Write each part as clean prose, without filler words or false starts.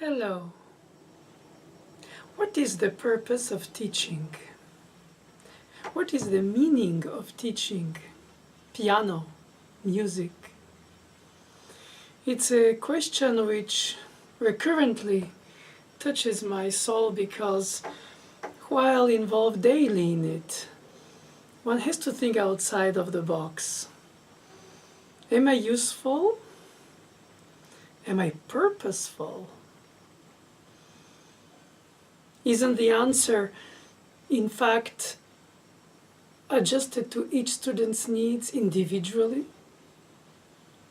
Hello. What is the purpose of teaching? What is the meaning of teaching piano, music? It's a question which recurrently touches my soul because while involved daily in it, one has to think outside of the box. Am I useful? Am I purposeful? Isn't the answer, in fact, adjusted to each student's needs individually?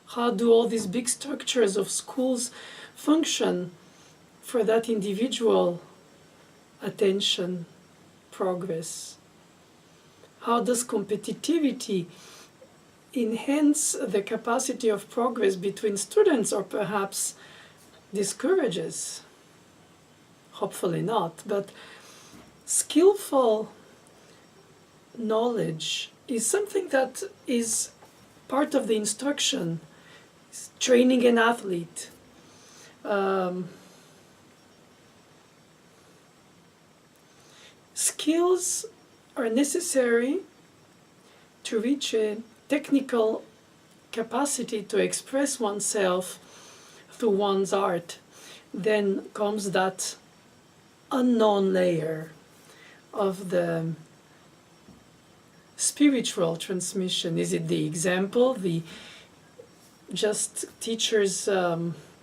How do all these big structures of schools function for that individual attention, progress? How does competitivity enhance the capacity of progress between students, or perhaps discourages? Hopefully not, but skillful knowledge is something that is part of the instruction. It's training an athlete. Skills are necessary to reach a technical capacity to express oneself through one's art. Then comes that unknown layer of the spiritual transmission. Is it the example, the just teacher's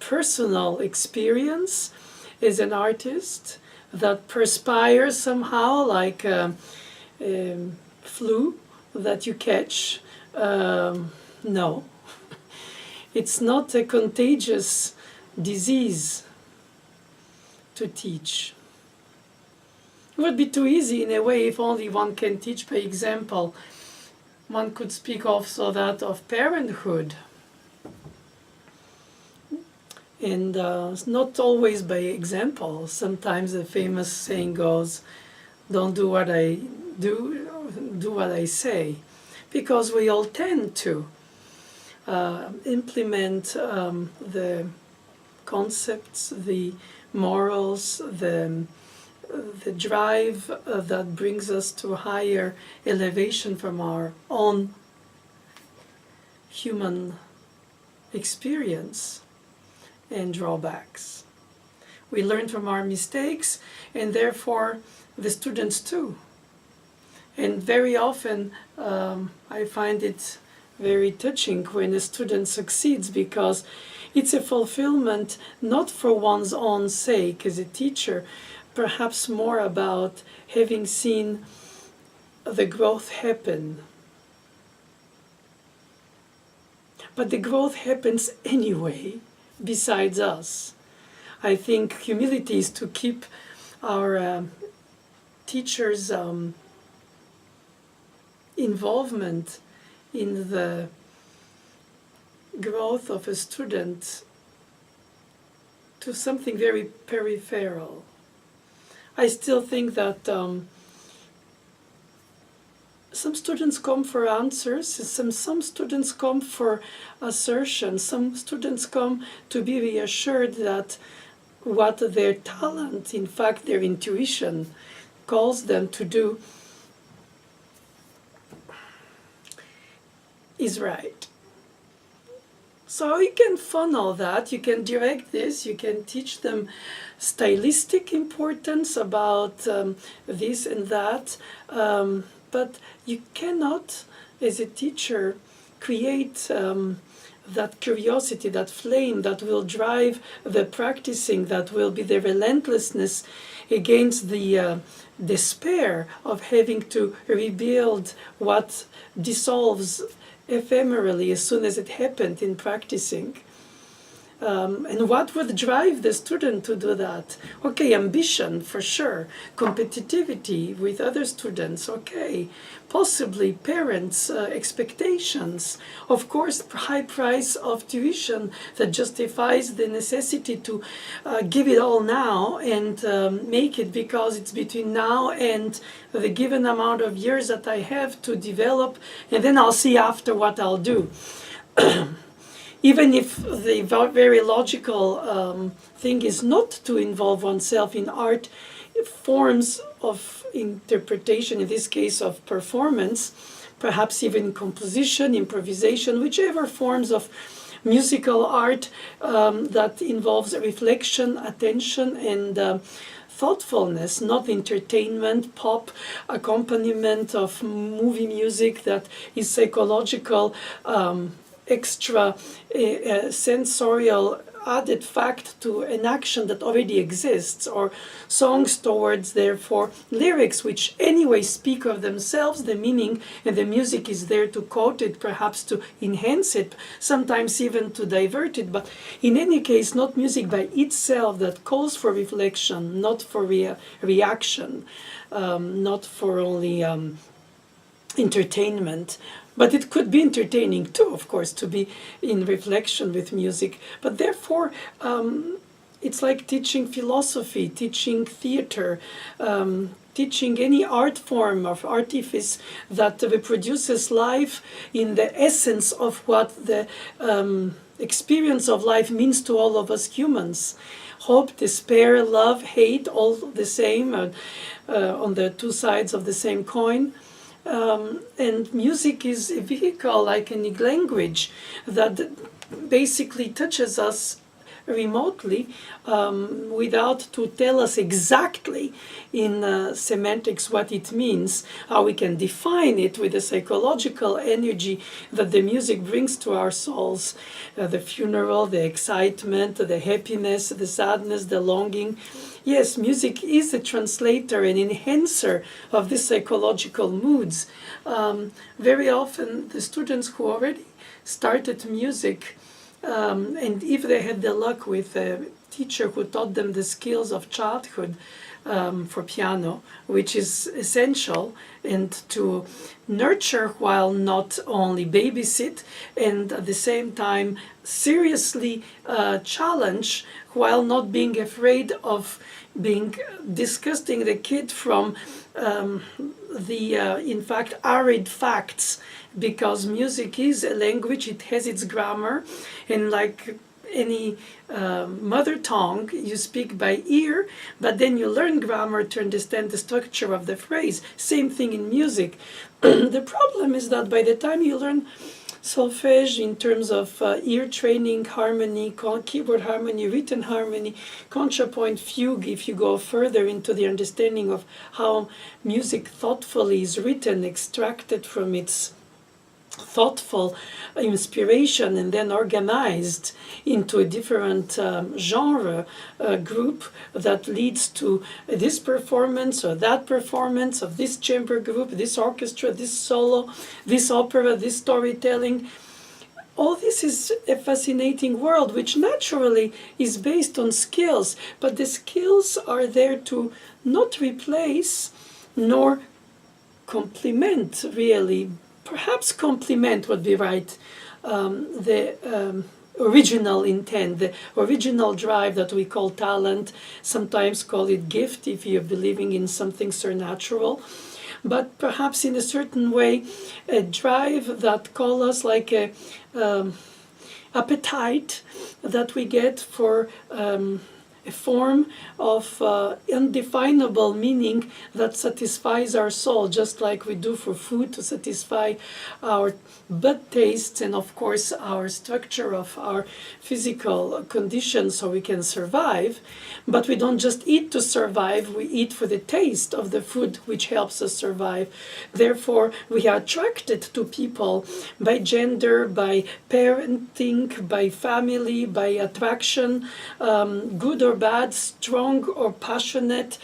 personal experience as an artist that perspires somehow like a flu that you catch? No, it's not a contagious disease to teach. It would be too easy in a way if only one can teach by example. One could speak also that of parenthood. And not always by example. Sometimes the famous saying goes, don't do what I do, do what I say. Because we all tend to implement the concepts, the morals, the drive that brings us to higher elevation from our own human experience and drawbacks. We learn from our mistakes, and therefore the students too. And very often I find it very touching when a student succeeds, because it's a fulfillment not for one's own sake as a teacher, perhaps more about having seen the growth happen. But the growth happens anyway, besides us. I think humility is to keep our teachers' involvement in the growth of a student to something very peripheral. I still think that some students come for answers, some students come for assertion, some students come to be reassured that what their talent, in fact their intuition, calls them to do is right. So you can funnel that, you can direct this, you can teach them stylistic importance about this and that, but you cannot, as a teacher, create that curiosity, that flame that will drive the practicing, that will be the relentlessness against the despair of having to rebuild what dissolves ephemerally as soon as it happened in practicing. And what would drive the student to do that? Okay, ambition for sure, competitivity with other students, okay, possibly parents' expectations, of course, high price of tuition that justifies the necessity to give it all now and make it, because it's between now and the given amount of years that I have to develop, and then I'll see after what I'll do. even if the very logical thing is not to involve oneself in art, forms of interpretation, in this case of performance, perhaps even composition, improvisation, whichever forms of musical art that involves reflection, attention, and thoughtfulness, not entertainment, pop, accompaniment of movie music that is psychological, extra sensorial added fact to an action that already exists, or songs towards therefore lyrics which anyway speak of themselves, the meaning, and the music is there to quote it, perhaps to enhance it, sometimes even to divert it, but in any case not music by itself that calls for reflection, not for reaction, not for only entertainment. But it could be entertaining too, of course, to be in reflection with music. But therefore, it's like teaching philosophy, teaching theater, teaching any art form of artifice that reproduces life in the essence of what the experience of life means to all of us humans. Hope, despair, love, hate, all the same, on the two sides of the same coin. And music is a vehicle, like any language, that basically touches us remotely, without to tell us exactly in semantics what it means, how we can define it with the psychological energy that the music brings to our souls, the funeral, the excitement, the happiness, the sadness, the longing. Yes, music is a translator and enhancer of these psychological moods. Very often the students who already started music, and if they had the luck with a teacher who taught them the skills of childhood for piano, which is essential, and to nurture while not only babysit, and at the same time seriously challenge while not being afraid of being disgusting the kid from the in fact arid facts, because music is a language, it has its grammar, and like any mother tongue, you speak by ear, but then you learn grammar to understand the structure of the phrase. Same thing in music. The problem is that by the time you learn solfege in terms of ear training, harmony, keyboard harmony, written harmony, contrapoint, fugue, if you go further into the understanding of how music thoughtfully is written, extracted from its thoughtful inspiration and then organized into a different genre group that leads to this performance or that performance of this chamber group, this orchestra, this solo, this opera, this storytelling. All this is a fascinating world which naturally is based on skills, but the skills are there to not replace nor complement, really. Perhaps complement would be right, the original intent, the original drive that we call talent, sometimes call it gift if you're believing in something supernatural, but perhaps in a certain way a drive that calls us like a appetite that we get for a form of undefinable meaning that satisfies our soul, just like we do for food to satisfy our bad tastes and of course our structure of our physical condition so we can survive. But we don't just eat to survive, we eat for the taste of the food which helps us survive. Therefore we are attracted to people by gender, by parenting, by family, by attraction, good or bad, strong or passionate,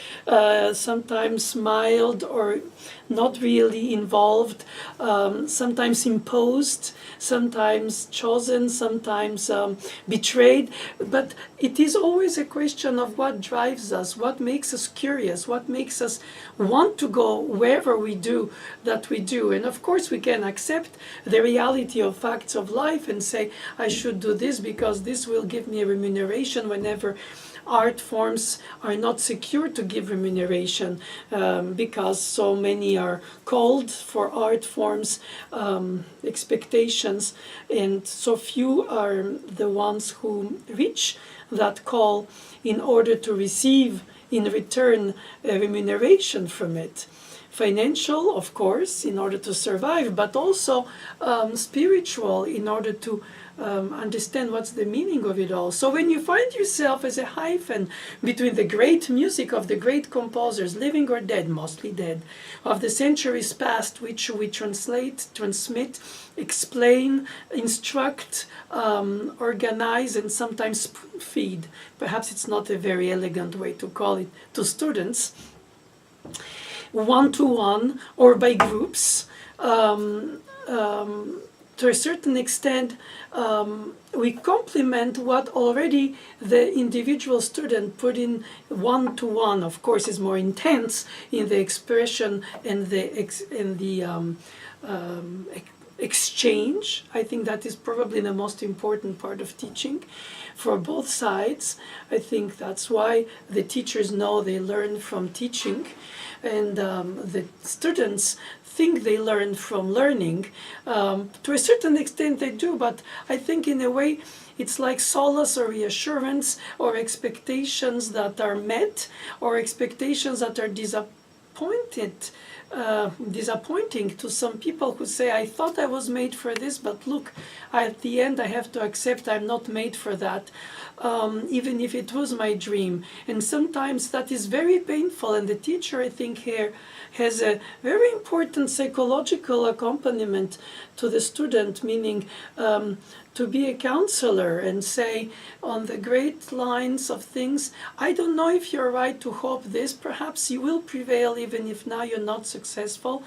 sometimes mild or not really involved, sometimes imposed, sometimes chosen, sometimes betrayed. But it is always a question of what drives us, what makes us curious, what makes us want to go wherever we do that we do. And of course we can accept the reality of facts of life and say, I should do this because this will give me a remuneration whenever art forms are not secure to give remuneration because so many are called for art forms expectations, and so few are the ones who reach that call in order to receive in return a remuneration from it. Financial, of course, in order to survive, but also spiritual, in order to understand what's the meaning of it all. So when you find yourself as a hyphen between the great music of the great composers, living or dead, mostly dead, of the centuries past, which we translate, transmit, explain, instruct, organize, and sometimes spoon feed, perhaps it's not a very elegant way to call it, to students, one-to-one or by groups, to a certain extent, we complement what already the individual student put in. One-to-one, of course, is more intense in the expression and the exchange. I think that is probably the most important part of teaching for both sides. I think that's why the teachers know they learn from teaching, and the students think they learn from learning. To a certain extent they do, but I think in a way it's like solace or reassurance or expectations that are met or expectations that are disappointing to some people who say, I thought I was made for this, but look, at the end I have to accept I'm not made for that, even if it was my dream. And sometimes that is very painful, and the teacher, I think, here has a very important psychological accompaniment to the student, meaning to be a counselor and say, on the great lines of things, I don't know if you're right to hope this, perhaps you will prevail even if now you're not successful.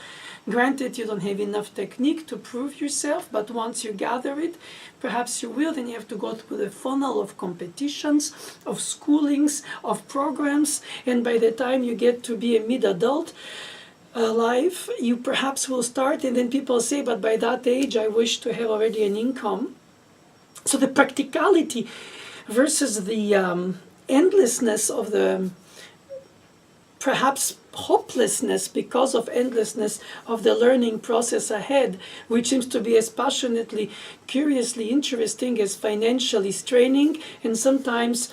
Granted, you don't have enough technique to prove yourself, but once you gather it, perhaps you will. Then you have to go through the funnel of competitions, of schoolings, of programs, and by the time you get to be a mid-adult life, you perhaps will start, and then people say, but by that age I wish to have already an income. So the practicality versus the endlessness of the perhaps hopelessness because of endlessness of the learning process ahead, which seems to be as passionately, curiously interesting as financially straining, and sometimes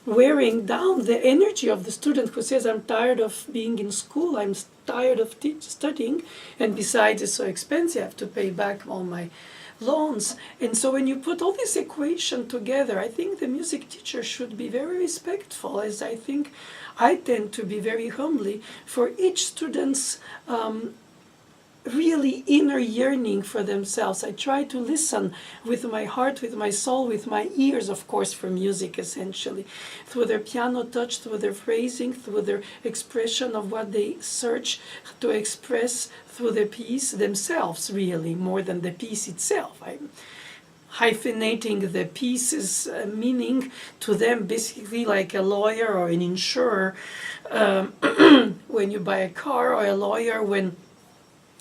wearing down the energy of the student who says, I'm tired of being in school, I'm tired of studying, and besides it's so expensive, I have to pay back all my loans. And so when you put all this equation together, I think the music teacher should be very respectful, as I think I tend to be very humbly, for each student's really inner yearning for themselves. I try to listen with my heart, with my soul, with my ears, of course, for music essentially, through their piano touch, through their phrasing, through their expression of what they search to express through the piece themselves, really, more than the piece itself. I'm hyphenating the piece's meaning to them, basically like a lawyer or an insurer when you buy a car, or a lawyer when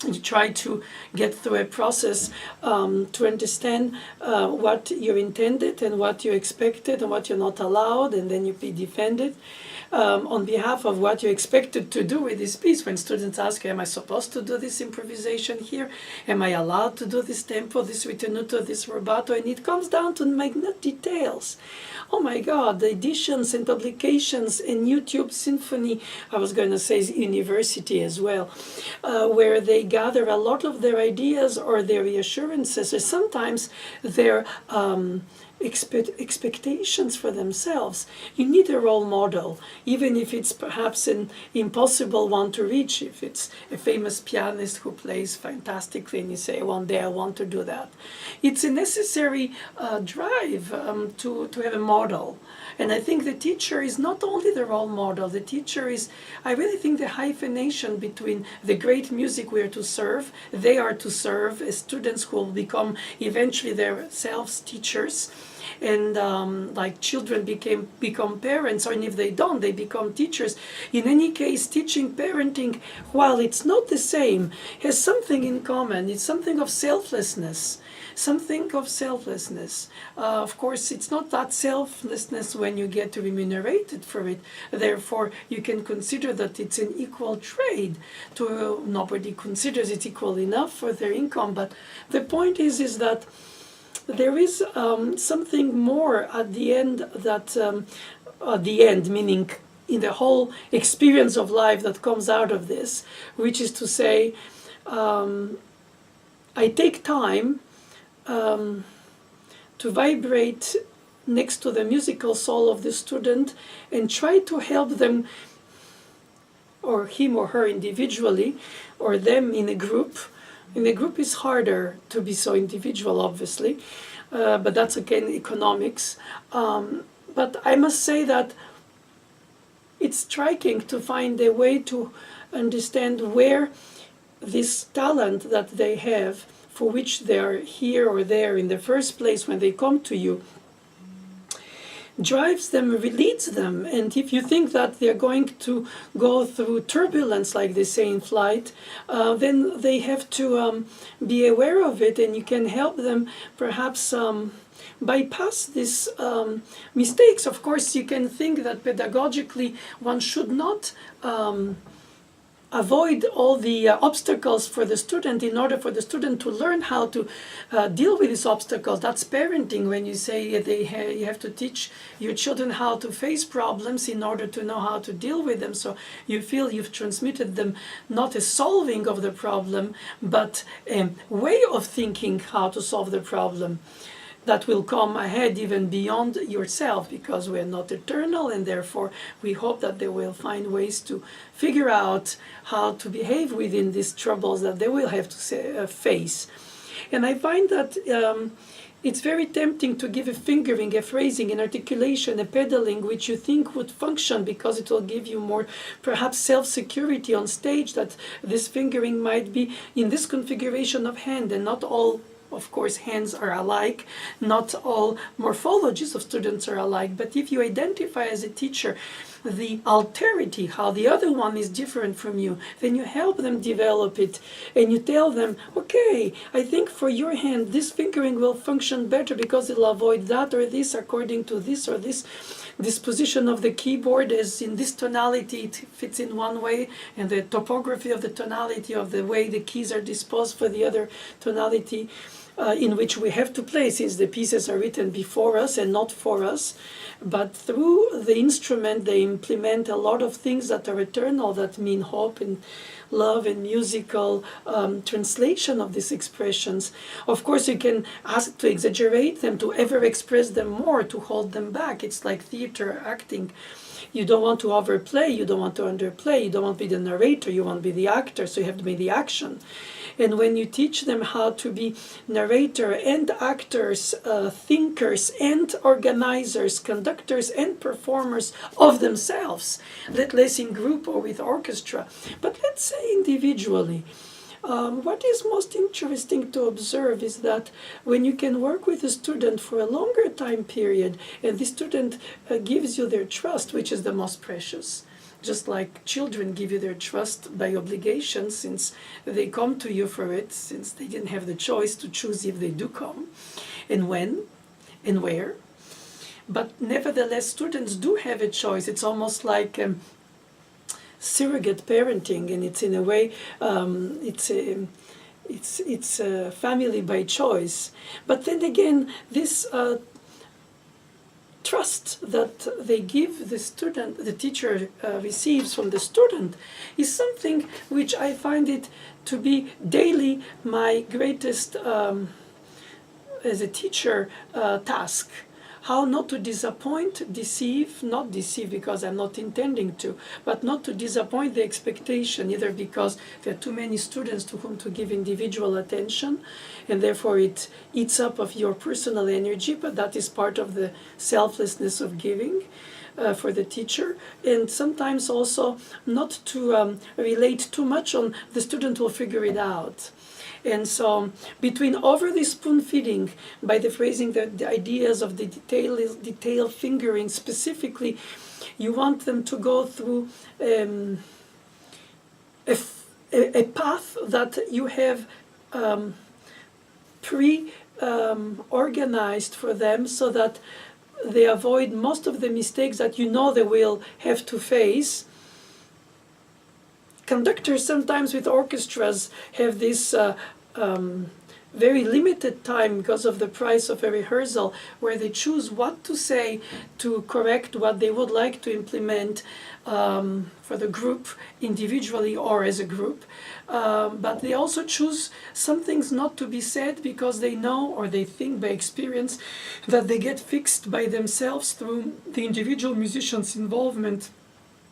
you try to get through a process to understand what you intended and what you expected and what you're not allowed, and then you be defended on behalf of what you expected to do with this piece. When students ask, am I supposed to do this improvisation here? Am I allowed to do this tempo, this ritenuto, this rubato? And it comes down to minute details. Oh my God, the editions and publications and YouTube Symphony, I was going to say university as well, where they gather a lot of their ideas or their reassurances, or sometimes their expectations for themselves. You need a role model, even if it's perhaps an impossible one to reach. If it's a famous pianist who plays fantastically and you say, one day I want to do that. It's a necessary drive to have a model. And I think the teacher is not only the role model, the teacher is, I really think, the hyphenation between the great music we are to serve, they are to serve as students who will become eventually themselves teachers, and like children become parents, or if they don't, they become teachers. In any case, teaching, parenting, while it's not the same, has something in common. It's something of selflessness. something of selflessness. Of course, it's not that selflessness when you get remunerated for it. Therefore, you can consider that it's an equal trade. Nobody considers it equal enough for their income, but the point is that there is something more at the end that, at the end, meaning in the whole experience of life that comes out of this, which is to say, I take time to vibrate next to the musical soul of the student and try to help them, or him or her individually, or them in a group. In a group is harder to be so individual, obviously, but that's again economics. But I must say that it's striking to find a way to understand where this talent that they have, for which they are here or there in the first place when they come to you, drives them, leads them. And if you think that they're going to go through turbulence, like they say in flight, then they have to be aware of it, and you can help them perhaps bypass these mistakes. Of course, you can think that pedagogically one should not avoid all the obstacles for the student in order for the student to learn how to deal with these obstacles. That's parenting, when you say you have to teach your children how to face problems in order to know how to deal with them. So you feel you've transmitted them not a solving of the problem, but a way of thinking how to solve the problem that will come ahead even beyond yourself, because we're not eternal, and therefore we hope that they will find ways to figure out how to behave within these troubles that they will have to face. And I find that it's very tempting to give a fingering, a phrasing, an articulation, a pedaling, which you think would function because it will give you more, perhaps, self-security on stage, that this fingering might be in this configuration of hand, and not all, of course, hands are alike, not all morphologies of students are alike, but if you identify as a teacher the alterity, how the other one is different from you, then you help them develop it, and you tell them, okay, I think for your hand this fingering will function better because it'll avoid that or this according to this or this. This position of the keyboard is in this tonality, it fits in one way, and the topography of the tonality of the way the keys are disposed for the other tonality in which we have to play, since the pieces are written before us and not for us. But through the instrument they implement a lot of things that are eternal, that mean hope and love and musical translation of these expressions. Of course, you can ask to exaggerate them, to ever express them more, to hold them back. It's like theater acting. You don't want to overplay, you don't want to underplay, you don't want to be the narrator, you want to be the actor, so you have to be the action. And when you teach them how to be narrator and actors, thinkers and organizers, conductors and performers of themselves, let less in group or with orchestra, but let's say individually, what is most interesting to observe is that when you can work with a student for a longer time period, and the student gives you their trust, which is the most precious, just like children give you their trust by obligation, since they come to you for it, since they didn't have the choice to choose if they do come, and when, and where. But nevertheless, students do have a choice. It's almost like surrogate parenting, and it's in a way it's a family by choice. But then again, this trust that they give the student, the teacher receives from the student, is something which I find it to be daily my greatest as a teacher task. How not to disappoint, deceive, not deceive because I'm not intending to, but not to disappoint the expectation, either because there are too many students to whom to give individual attention, and therefore it eats up of your personal energy, but that is part of the selflessness of giving for the teacher. And sometimes also not to relate too much on the student will figure it out. And so between overly spoon-feeding by the phrasing, the ideas of the detail fingering specifically, you want them to go through a path that you have organized for them so that they avoid most of the mistakes that you know they will have to face. Conductors sometimes with orchestras have this very limited time because of the price of a rehearsal, where they choose what to say to correct what they would like to implement for the group individually or as a group. But they also choose some things not to be said because they know or they think by experience that they get fixed by themselves through the individual musician's involvement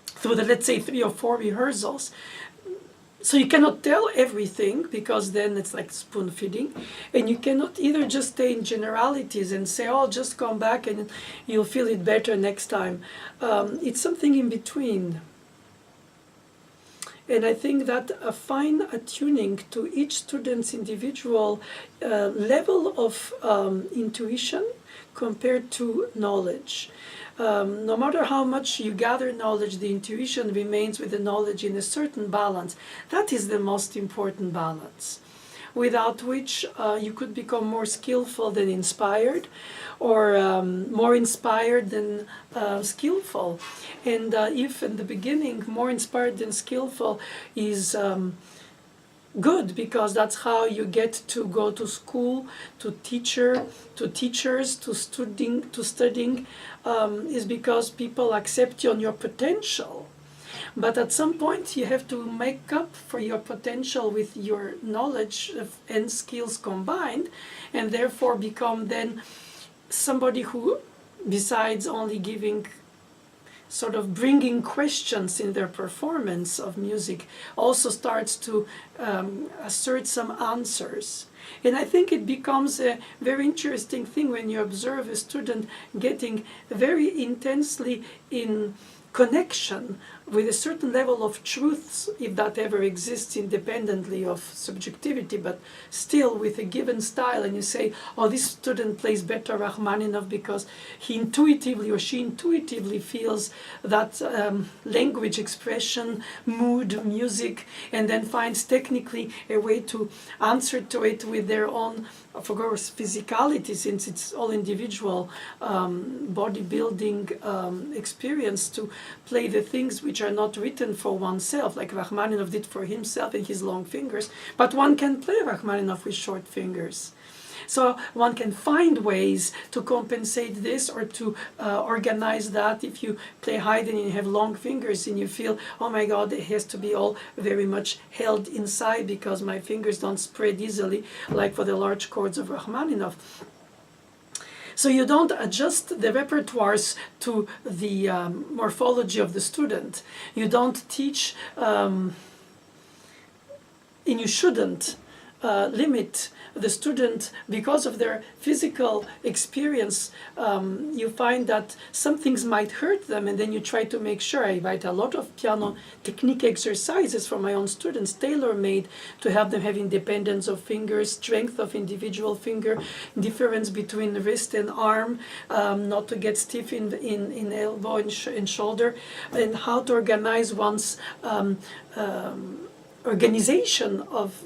through the, let's say, 3 or 4 rehearsals. So you cannot tell everything because then it's like spoon feeding, and you cannot either just stay in generalities and say, oh, just come back and you'll feel it better next time. It's something in between. And I think that a fine attuning to each student's individual level of intuition compared to knowledge. No matter how much you gather knowledge, the intuition remains with the knowledge in a certain balance. That is the most important balance, without which you could become more skillful than inspired, or more inspired than skillful. And if in the beginning more inspired than skillful is good, because that's how you get to go to school, to teachers, to studying, is because people accept you on your potential. But at some point you have to make up for your potential with your knowledge and skills combined, and therefore become then somebody who, besides only giving, sort of bringing questions in their performance of music, also starts to assert some answers. And I think it becomes a very interesting thing when you observe a student getting very intensely in connection with a certain level of truths, if that ever exists independently of subjectivity, but still with a given style, and you say, oh, this student plays better Rachmaninoff because he intuitively or she intuitively feels that language, expression, mood, music, and then finds technically a way to answer to it with their own, of course, physicality, since it's all individual bodybuilding experience, to play the things which are not written for oneself, like Rachmaninoff did for himself and his long fingers, but one can play Rachmaninoff with short fingers. So one can find ways to compensate this, or to organize that. If you play Haydn and you have long fingers and you feel, oh my God, it has to be all very much held inside because my fingers don't spread easily, like for the large chords of Rachmaninoff. So you don't adjust the repertoires to the morphology of the student. You don't teach, and you shouldn't limit the student because of their physical experience. You find that some things might hurt them, and then you try to make sure. I write a lot of piano technique exercises for my own students, tailor-made, to help them have independence of fingers, strength of individual finger, difference between wrist and arm, not to get stiff in elbow and shoulder, and how to organize one's organization of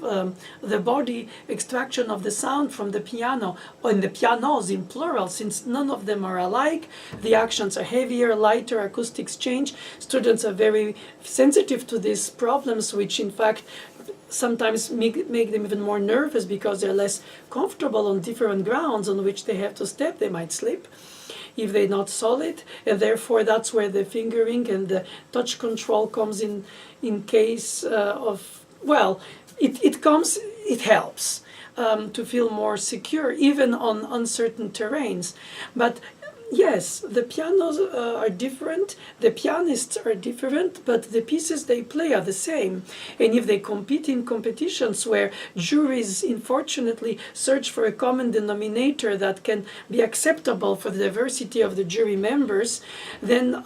the body, extraction of the sound from the piano, or in the pianos in plural, since none of them are alike. The actions are heavier, lighter, acoustics change. Students are very sensitive to these problems, which in fact sometimes make them even more nervous because they're less comfortable on different grounds on which they have to step. They might slip if they're not solid, and therefore that's where the fingering and the touch control comes in case of, well, it helps to feel more secure even on uncertain terrains. But yes, the pianos are different, the pianists are different, but the pieces they play are the same. And if they compete in competitions where juries unfortunately search for a common denominator that can be acceptable for the diversity of the jury members, then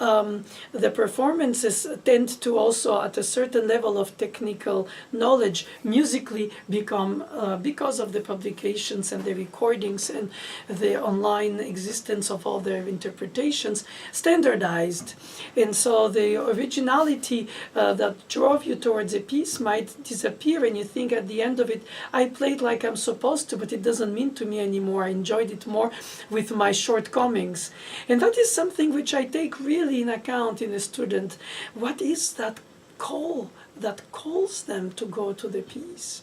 the performances tend to also, at a certain level of technical knowledge, musically become, because of the publications and the recordings and the online existence of all the their interpretations standardized. And so the originality that drove you towards a piece might disappear, and you think at the end of it, I played like I'm supposed to, but it doesn't mean to me anymore. I enjoyed it more with my shortcomings. And that is something which I take really in account in a student. What is that call that calls them to go to the piece?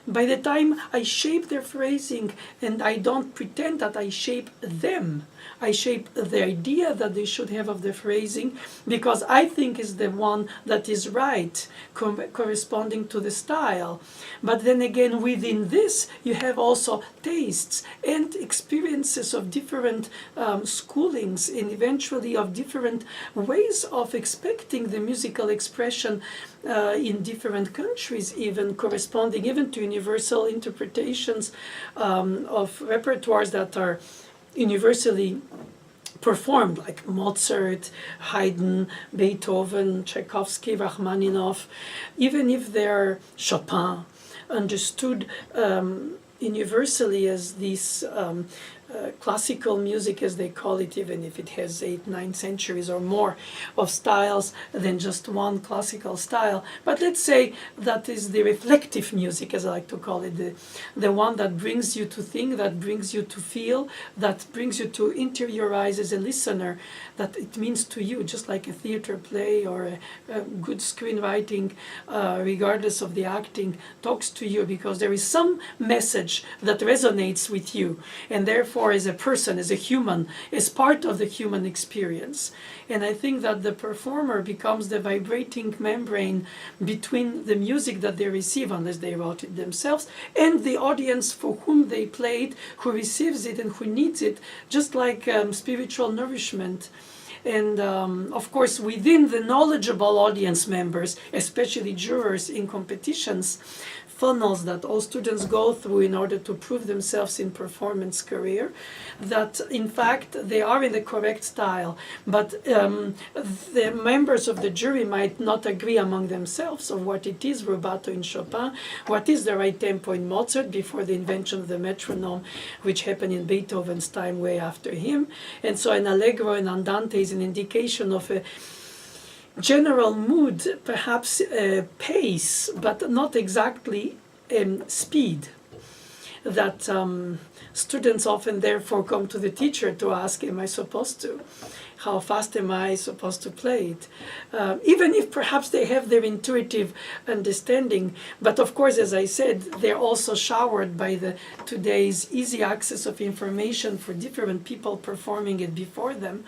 By the time I shape their phrasing, and I don't pretend that I shape them, I shape the idea that they should have of the phrasing, because I think is the one that is right, corresponding to the style. But then again, within this, you have also tastes and experiences of different schoolings, and eventually of different ways of expecting the musical expression in different countries, even corresponding even to universal interpretations of repertoires that are universally performed, like Mozart, Haydn, Beethoven, Tchaikovsky, Rachmaninoff, even if they're Chopin, understood universally as these classical music, as they call it, even if it has 8-9 centuries or more of styles than just one classical style. But let's say that is the reflective music, as I like to call it, the one that brings you to think, that brings you to feel, that brings you to interiorize as a listener, that it means to you, just like a theater play or a good screenwriting, regardless of the acting, talks to you because there is some message that resonates with you, and therefore as a person, as a human, as part of the human experience. And I think that the performer becomes the vibrating membrane between the music that they receive, unless they wrote it themselves, and the audience for whom they played, who receives it and who needs it, just like spiritual nourishment. And of course, within the knowledgeable audience members, especially jurors in competitions, funnels that all students go through in order to prove themselves in performance career, that in fact they are in the correct style, but the members of the jury might not agree among themselves of what it is rubato in Chopin, what is the right tempo in Mozart before the invention of the metronome, which happened in Beethoven's time way after him. And so an allegro and andante is an indication of a general mood, perhaps pace, but not exactly speed, that students often therefore come to the teacher to ask, am I supposed to? How fast am I supposed to play it? Even if perhaps they have their intuitive understanding, but of course, as I said, they're also showered by the today's easy access of information for different people performing it before them.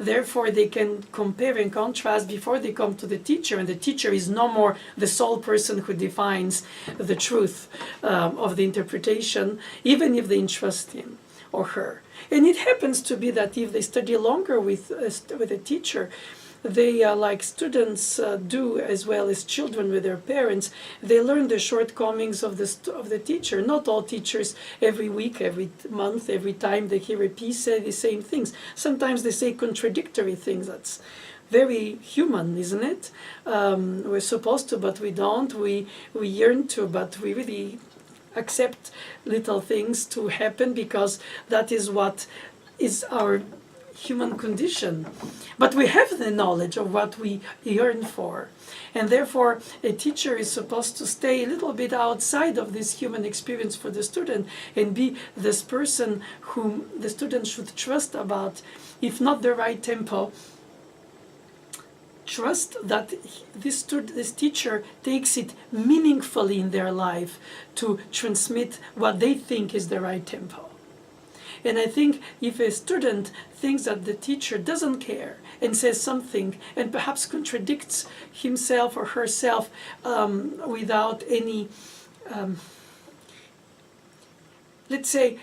Therefore, they can compare and contrast before they come to the teacher, and the teacher is no more the sole person who defines the truth of the interpretation, even if they entrust him or her. And it happens to be that if they study longer with a teacher, they, like students do, as well as children with their parents, they learn the shortcomings of the teacher. Not all teachers every week, every month, every time they hear a piece say the same things. Sometimes they say contradictory things. That's very human, isn't it? We're supposed to, but we don't. We yearn to, but we really accept little things to happen because that is what is our human condition. But we have the knowledge of what we yearn for. And therefore, a teacher is supposed to stay a little bit outside of this human experience for the student and be this person whom the student should trust about, if not the right tempo, trust that this teacher takes it meaningfully in their life to transmit what they think is the right tempo. And I think if a student thinks that the teacher doesn't care and says something and perhaps contradicts himself or herself without any, let's say,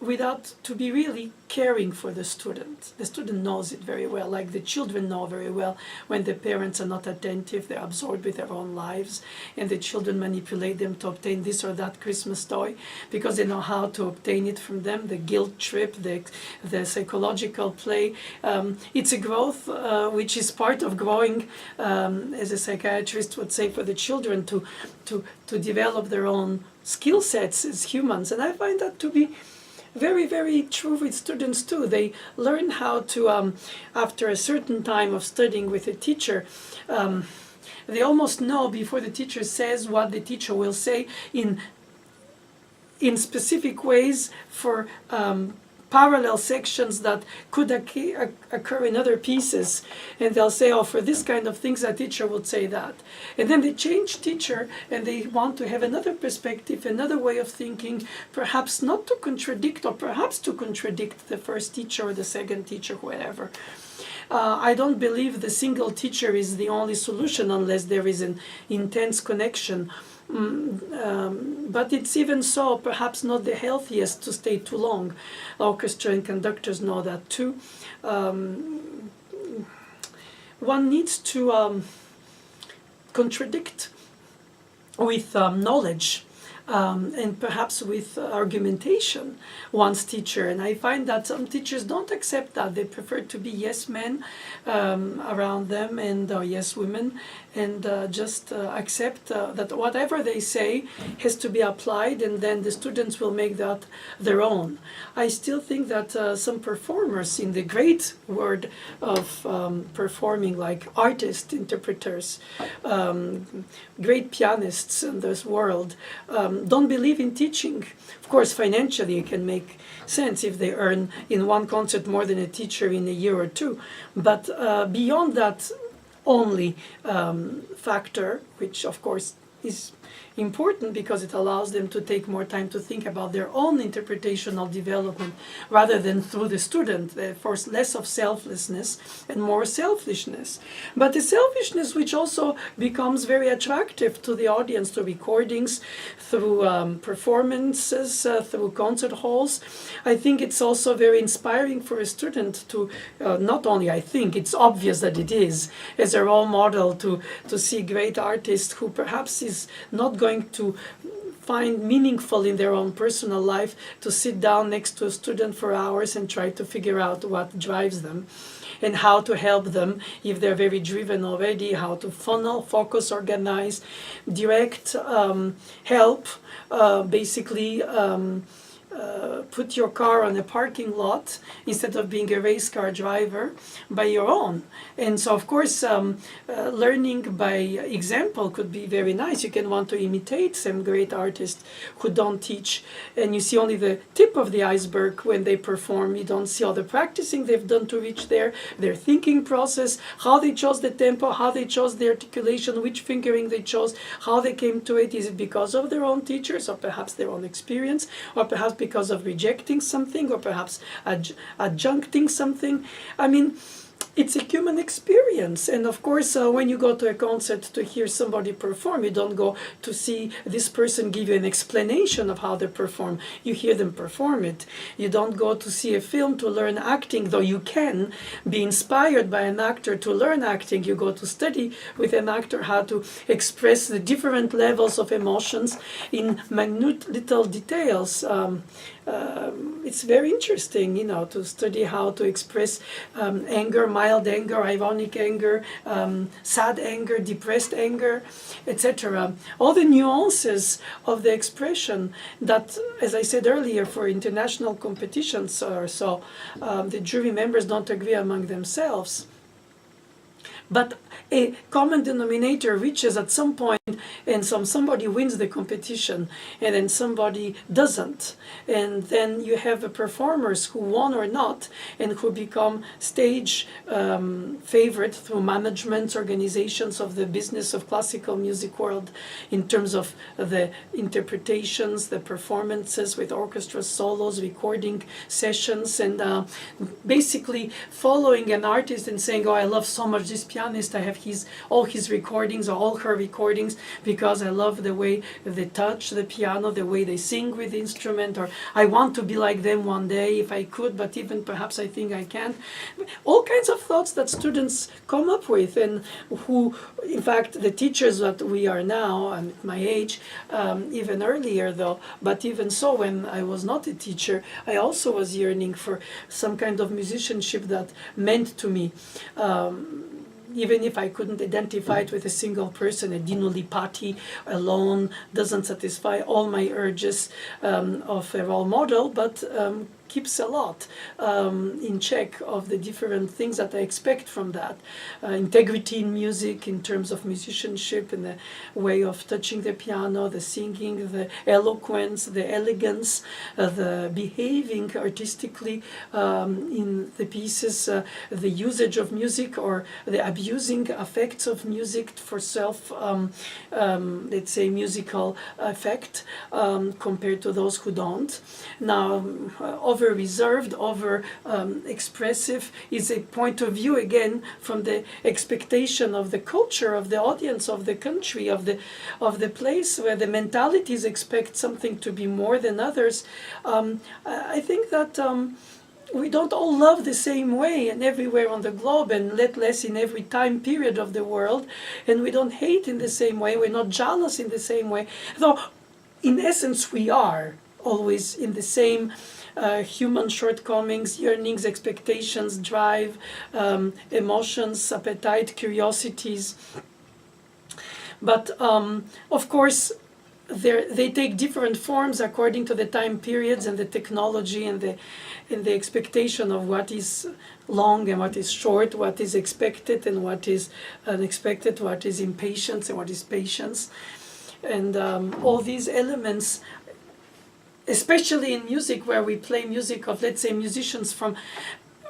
without to be really caring for the student. The student knows it very well, like the children know very well when the parents are not attentive, they're absorbed with their own lives, and the children manipulate them to obtain this or that Christmas toy because they know how to obtain it from them, the guilt trip, the psychological play. It's a growth which is part of growing, as a psychiatrist would say, for the children to develop their own skill sets as humans. And I find that to be very, very true with students too. They learn how to, after a certain time of studying with a teacher, they almost know before the teacher says what the teacher will say in specific ways for parallel sections that could occur in other pieces, and they'll say, oh, for this kind of things that teacher would say that, and then they change teacher and they want to have another perspective, another way of thinking, perhaps not to contradict, or perhaps to contradict the first teacher or the second teacher, whatever. I don't believe the single teacher is the only solution unless there is an intense connection. But it's even so, perhaps not the healthiest to stay too long. Orchestra and conductors know that too. One needs to contradict with knowledge. And perhaps with argumentation, one's teacher. And I find that some teachers don't accept that. They prefer to be yes men around them, and yes women, and just accept that whatever they say has to be applied, and then the students will make that their own. I still think that some performers in the great word of performing, like artists, interpreters, great pianists in this world, don't believe in teaching. Of course, financially it can make sense if they earn in one concert more than a teacher in a year or two. But beyond that only factor, which of course is important because it allows them to take more time to think about their own interpretational development rather than through the student, therefore less of selflessness and more selfishness. But the selfishness which also becomes very attractive to the audience through recordings, through performances, through concert halls. I think it's also very inspiring for a student to, not only I think, it's obvious that it is, as a role model to see great artists who perhaps is not going to find meaningful in their own personal life to sit down next to a student for hours and try to figure out what drives them and how to help them if they're very driven already, how to funnel, focus, organize, direct, help, basically put your car on a parking lot instead of being a race car driver by your own. And so, of course, learning by example could be very nice. You can want to imitate some great artists who don't teach, and you see only the tip of the iceberg when they perform. You don't see all the practicing they've done to reach there, their thinking process, how they chose the tempo, how they chose the articulation, which fingering they chose, how they came to it. Is it because of their own teachers, or perhaps their own experience, or perhaps because of rejecting something, or perhaps adjuncting something? I mean, it's a human experience. And of course, when you go to a concert to hear somebody perform, you don't go to see this person give you an explanation of how they perform. You hear them perform it. You don't go to see a film to learn acting, though you can be inspired by an actor to learn acting. You go to study with an actor how to express the different levels of emotions in minute little details. It's very interesting, to study how to express anger, mild anger, ironic anger, sad anger, depressed anger, etc. All the nuances of the expression that, as I said earlier, for international competitions or so, the jury members don't agree among themselves. But a common denominator reaches at some point, and somebody wins the competition, and then somebody doesn't. And then you have the performers who won or not, and who become stage favorite through management organizations of the business of classical music world in terms of the interpretations, the performances with orchestra solos, recording sessions, and basically following an artist and saying, oh, I love so much this pianist, I have all his recordings or all her recordings because I love the way they touch the piano, the way they sing with the instrument, or I want to be like them one day if I could, but even perhaps I think I can't. All kinds of thoughts that students come up with, and who, in fact, the teachers that we are now, I'm at my age, even earlier though, but even so, when I was not a teacher, I also was yearning for some kind of musicianship that meant to me. even if I couldn't identify it with a single person, a Dinuli Patti alone doesn't satisfy all my urges of a role model, but keeps a lot in check of the different things that I expect from that. Integrity in music, in terms of musicianship, and the way of touching the piano, the singing, the eloquence, the elegance, the behaving artistically in the pieces, the usage of music or the abusing effects of music for self, let's say, musical effect compared to those who don't. Now, over reserved, over expressive is a point of view again from the expectation of the culture, of the audience, of the country, of the place, where the mentalities expect something to be more than others. I think that we don't all love the same way and everywhere on the globe, and let less in every time period of the world, and we don't hate in the same way, we're not jealous in the same way, though in essence we are always in the same human shortcomings, yearnings, expectations, drive, emotions, appetite, curiosities. But of course, they take different forms according to the time periods and the technology and the expectation of what is long and what is short, what is expected and what is unexpected, what is impatience and what is patience. And all these elements, especially in music, where we play music of, let's say, musicians from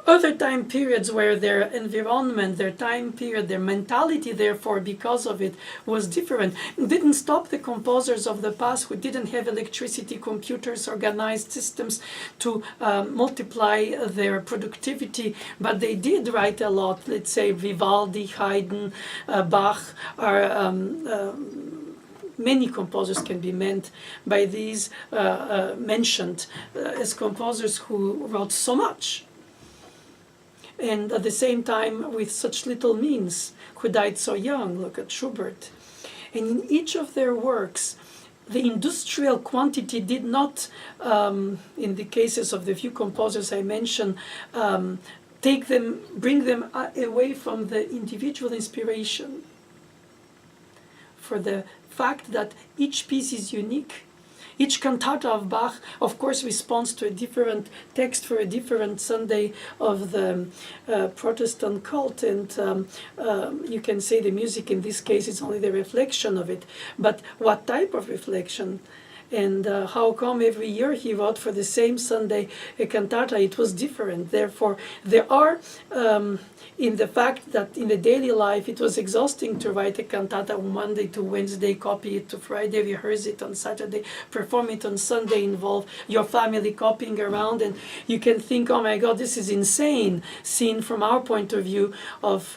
other time periods, where their environment, their time period, their mentality, therefore, because of it, was different. It didn't stop the composers of the past who didn't have electricity, computers, organized systems to multiply their productivity, but they did write a lot. Let's say Vivaldi, Haydn, Bach are many composers can be meant by these mentioned as composers who wrote so much, and at the same time with such little means, who died so young. Look at Schubert. And in each of their works, the industrial quantity did not, in the cases of the few composers I mentioned, bring them away from the individual inspiration, for the fact that each piece is unique. Each cantata of Bach, of course, responds to a different text for a different Sunday of the Protestant cult, and you can say the music in this case is only the reflection of it. But what type of reflection? And how come every year he wrote for the same Sunday a cantata? It was different. Therefore, there are, in the fact that in the daily life it was exhausting to write a cantata on Monday to Wednesday, copy it to Friday, rehearse it on Saturday, perform it on Sunday, involve your family copying around, and you can think, oh my God, this is insane, seen from our point of view of,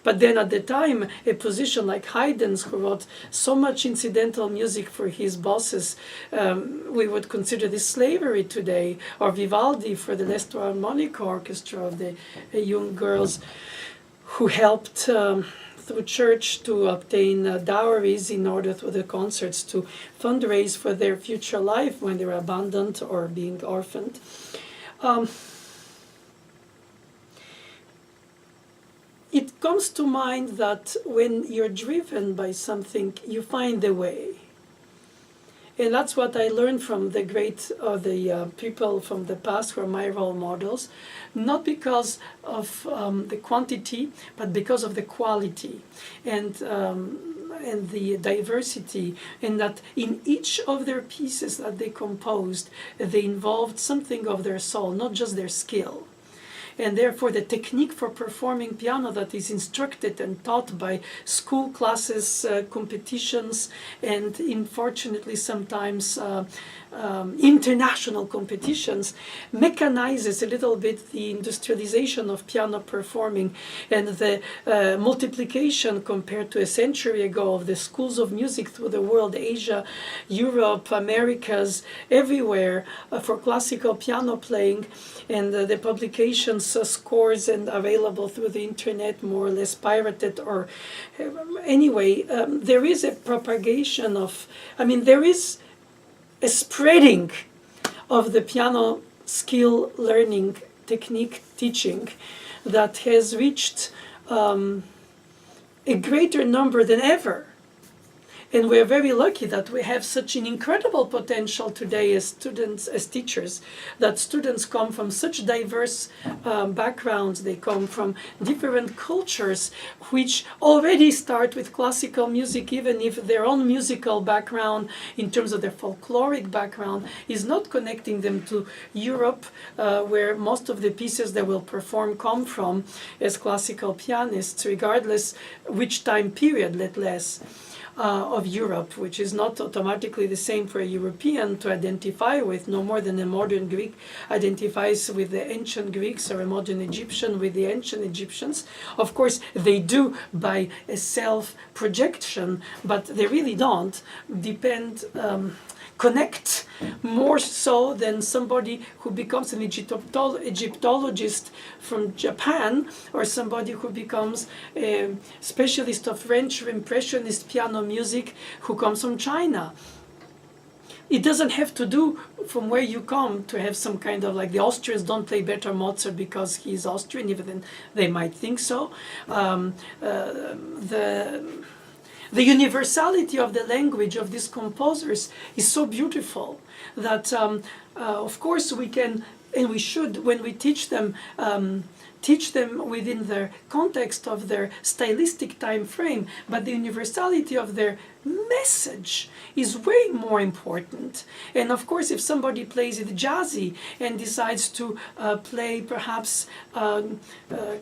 but then at the time, a position like Haydn's, who wrote so much incidental music for his bosses, we would consider this slavery today, or Vivaldi for the Leicester Harmonica Orchestra of the young girls who helped through church to obtain dowries in order through the concerts to fundraise for their future life when they were abandoned or being orphaned. It comes to mind that when you're driven by something, you find a way. And that's what I learned from the great people from the past who are my role models, not because of the quantity, but because of the quality and the diversity, and that in each of their pieces that they composed, they involved something of their soul, not just their skill. And therefore the technique for performing piano that is instructed and taught by school classes, competitions, and unfortunately sometimes international competitions, mechanizes a little bit the industrialization of piano performing, and the multiplication compared to a century ago of the schools of music through the world, Asia, Europe, Americas, everywhere, for classical piano playing, and the publications, scores, and available through the internet, more or less pirated, or anyway, there is a propagation of, there is a spreading of the piano skill learning, technique teaching, that has reached a greater number than ever. And we're very lucky that we have such an incredible potential today as students, as teachers, that students come from such diverse backgrounds. They come from different cultures, which already start with classical music, even if their own musical background, in terms of their folkloric background, is not connecting them to Europe, where most of the pieces they will perform come from as classical pianists, regardless which time period, let less. Of Europe, which is not automatically the same for a European to identify with, no more than a modern Greek identifies with the ancient Greeks or a modern Egyptian with the ancient Egyptians. Of course, they do by a self-projection, but they really don't connect more so than somebody who becomes an Egyptologist from Japan, or somebody who becomes a specialist of French Impressionist piano music who comes from China. It doesn't have to do from where you come to have some kind of, like, the Austrians don't play better Mozart because he's Austrian, even then they might think so. The universality of the language of these composers is so beautiful that, of course, we can and we should, when we teach them within the context of their stylistic time frame, but the universality of their message is way more important. And of course, if somebody plays it jazzy and decides to play perhaps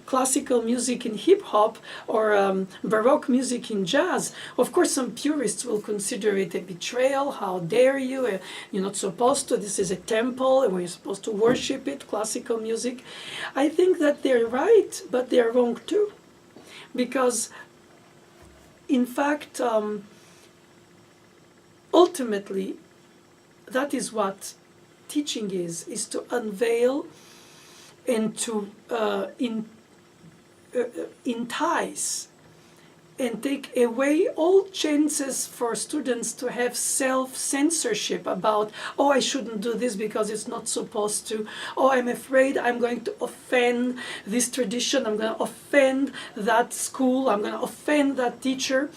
classical music in hip hop or Baroque music in jazz, of course some purists will consider it a betrayal. How dare you? You're not supposed to. This is a temple and we're supposed to worship it, classical music. I think that they're right, but they're wrong too. Because in fact, ultimately, that is what teaching is to unveil and to entice and take away all chances for students to have self-censorship about, oh, I shouldn't do this because it's not supposed to. Oh, I'm afraid I'm going to offend this tradition. I'm going to offend that school. I'm going to offend that teacher.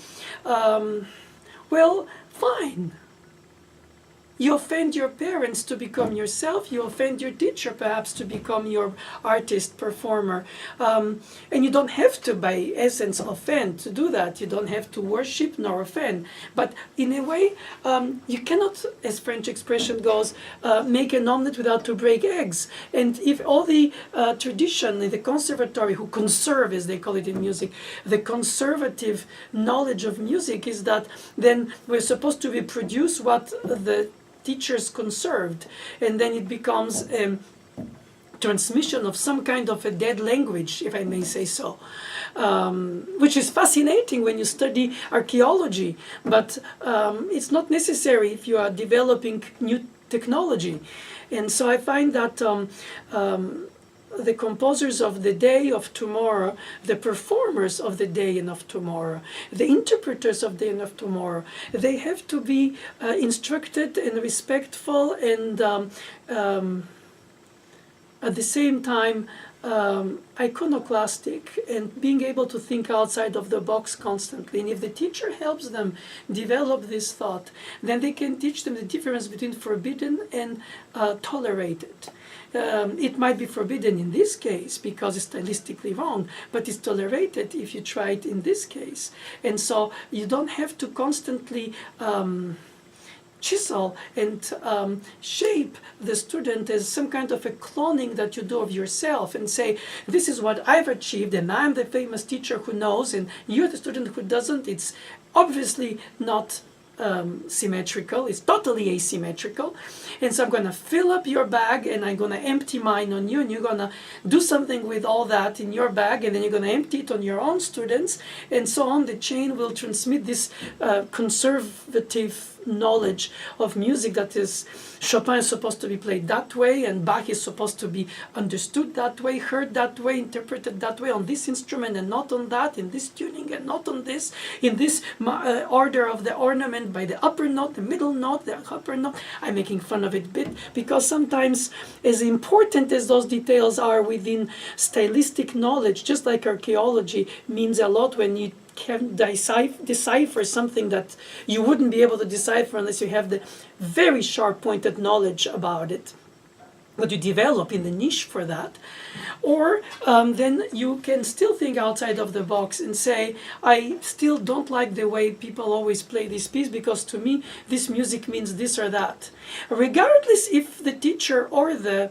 Well, fine. You offend your parents to become yourself. You offend your teacher perhaps to become your artist, performer. And you don't have to, by essence, offend to do that. You don't have to worship nor offend. But in a way, you cannot, as French expression goes, make an omelette without to break eggs. And if all the tradition in the conservatory, who conserve, as they call it in music, the conservative knowledge of music is that then we're supposed to reproduce what the teachers conserved, and then it becomes a transmission of some kind of a dead language, if I may say so, which is fascinating when you study archaeology, but it's not necessary if you are developing new technology. And so I find that the composers of the day of tomorrow, the performers of the day and of tomorrow, the interpreters of the day and of tomorrow, they have to be instructed and respectful and at the same time iconoclastic and being able to think outside of the box constantly. And if the teacher helps them develop this thought, then they can teach them the difference between forbidden and tolerated. It might be forbidden in this case because it's stylistically wrong, but it's tolerated if you try it in this case. And so you don't have to constantly chisel and shape the student as some kind of a cloning that you do of yourself and say, this is what I've achieved and I'm the famous teacher who knows and you're the student who doesn't. It's obviously not symmetrical. It's totally asymmetrical. And so I'm going to fill up your bag and I'm going to empty mine on you, and you're going to do something with all that in your bag, and then you're going to empty it on your own students, and so on. The chain will transmit this conservative knowledge of music that is, Chopin is supposed to be played that way, and Bach is supposed to be understood that way, heard that way, interpreted that way, on this instrument and not on that, in this tuning and not on this, in this order of the ornament, by the upper note, the middle note, the upper note. I'm making fun of it a bit because sometimes, as important as those details are within stylistic knowledge, just like archaeology means a lot when you can decipher something that you wouldn't be able to decipher unless you have the very sharp pointed knowledge about it, but you develop in the niche for that. Or then you can still think outside of the box and say, I still don't like the way people always play this piece, because to me this music means this or that. Regardless if the teacher or the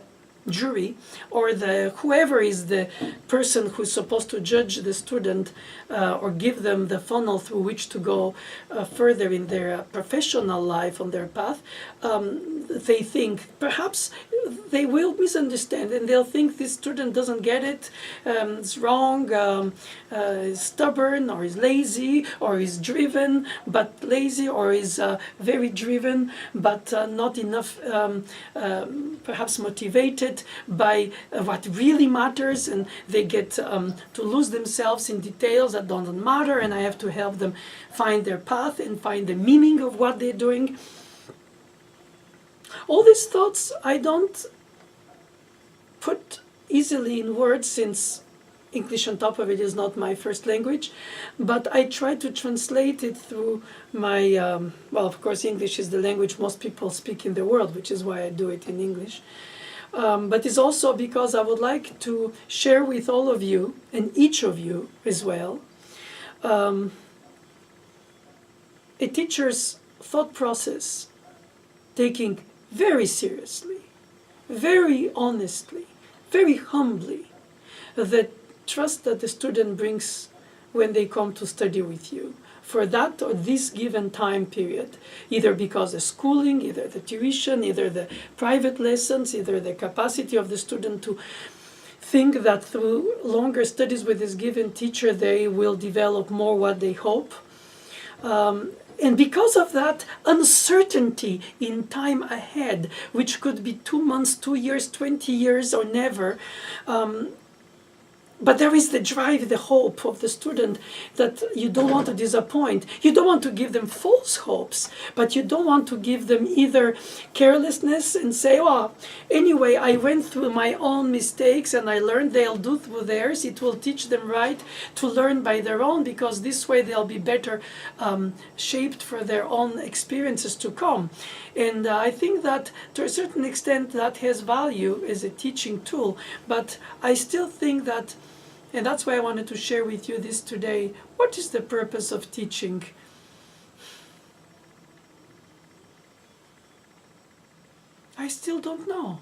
jury or the whoever is the person who's supposed to judge the student or give them the funnel through which to go further in their professional life on their path, they think perhaps they will misunderstand and they'll think this student doesn't get it, it's wrong, is stubborn or is lazy or is driven but lazy, or is very driven but not enough perhaps motivated by what really matters, and they get to lose themselves in details that don't matter, and I have to help them find their path and find the meaning of what they're doing. All these thoughts I don't put easily in words, since English on top of it is not my first language, but I try to translate it through my, well, of course English is the language most people speak in the world, which is why I do it in English. But it's also because I would like to share with all of you, and each of you as well, a teacher's thought process, taking very seriously, very honestly, very humbly, the trust that the student brings when they come to study with you for that or this given time period, either because the schooling, either the tuition, either the private lessons, either the capacity of the student to think that through longer studies with this given teacher they will develop more what they hope. And because of that uncertainty in time ahead, which could be 2 months, 2 years, 20 years, or never, but there is the drive, the hope of the student that you don't want to disappoint. You don't want to give them false hopes, but you don't want to give them either carelessness and say, oh, anyway, I went through my own mistakes and I learned, they'll do through theirs. It will teach them right to learn by their own, because this way they'll be better shaped for their own experiences to come. And I think that to a certain extent that has value as a teaching tool, but I still think that, and that's why I wanted to share with you this today, what is the purpose of teaching? I still don't know.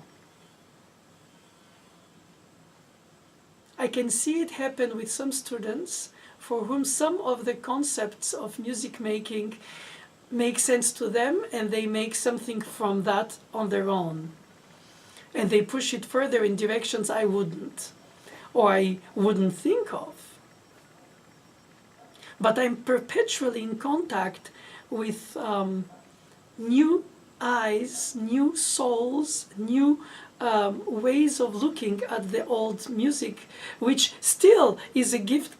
I can see it happen with some students for whom some of the concepts of music making make sense to them, and they make something from that on their own. And they push it further in directions I wouldn't, or I wouldn't think of. But I'm perpetually in contact with new eyes, new souls, new ways of looking at the old music, which still is a gift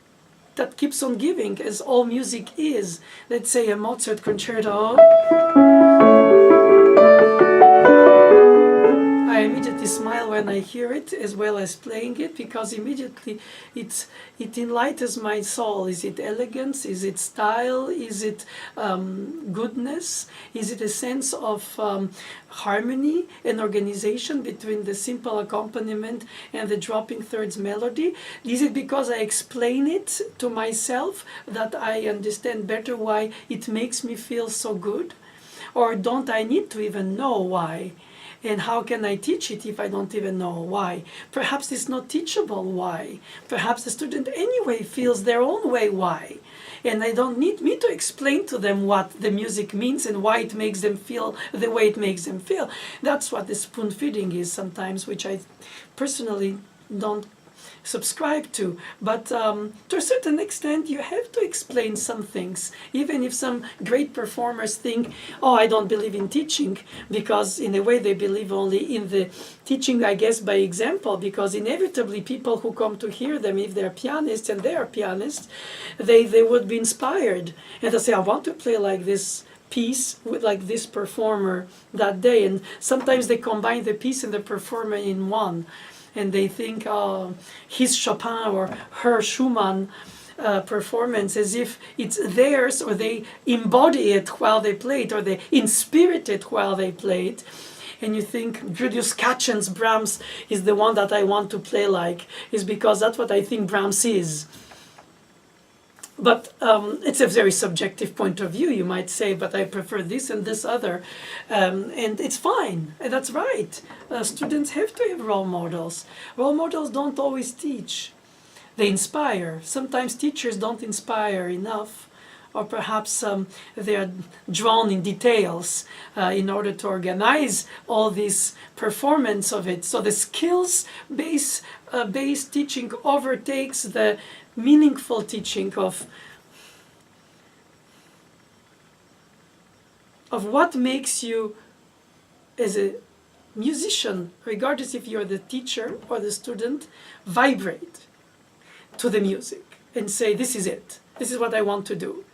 that keeps on giving, as all music is. Let's say a Mozart concerto. I immediately smile when I hear it, as well as playing it, because immediately it enlightens my soul. Is it elegance? Is it style? Is it goodness? Is it a sense of harmony and organization between the simple accompaniment and the dropping thirds melody? Is it because I explain it to myself that I understand better why it makes me feel so good? Or don't I need to even know why? And how can I teach it if I don't even know why? Perhaps it's not teachable why. Perhaps the student anyway feels their own way why. And they don't need me to explain to them what the music means and why it makes them feel the way it makes them feel. That's what the spoon feeding is sometimes, which I personally don't subscribe to. But to a certain extent you have to explain some things, even if some great performers think, oh, I don't believe in teaching, because in a way they believe only in the teaching, I guess, by example, because inevitably people who come to hear them, if they're pianists and they are pianists, they would be inspired and they say, I want to play like this piece with like this performer that day. And sometimes they combine the piece and the performer in one, and they think, oh, he's Chopin or her Schumann, performance as if it's theirs, or they embody it while they play it, or they inspirit it while they play it. And you think Julius Katchen's Brahms is the one that I want to play like, is because that's what I think Brahms is. But it's a very subjective point of view, you might say, but I prefer this and this other. And it's fine, and that's right. Students have to have role models. Role models don't always teach. They inspire. Sometimes teachers don't inspire enough, or perhaps they are drawn in details in order to organize all this performance of it. So the skills-based teaching overtakes the meaningful teaching of what makes you as a musician, regardless if you're the teacher or the student, vibrate to the music and say, this is it, this is what I want to do.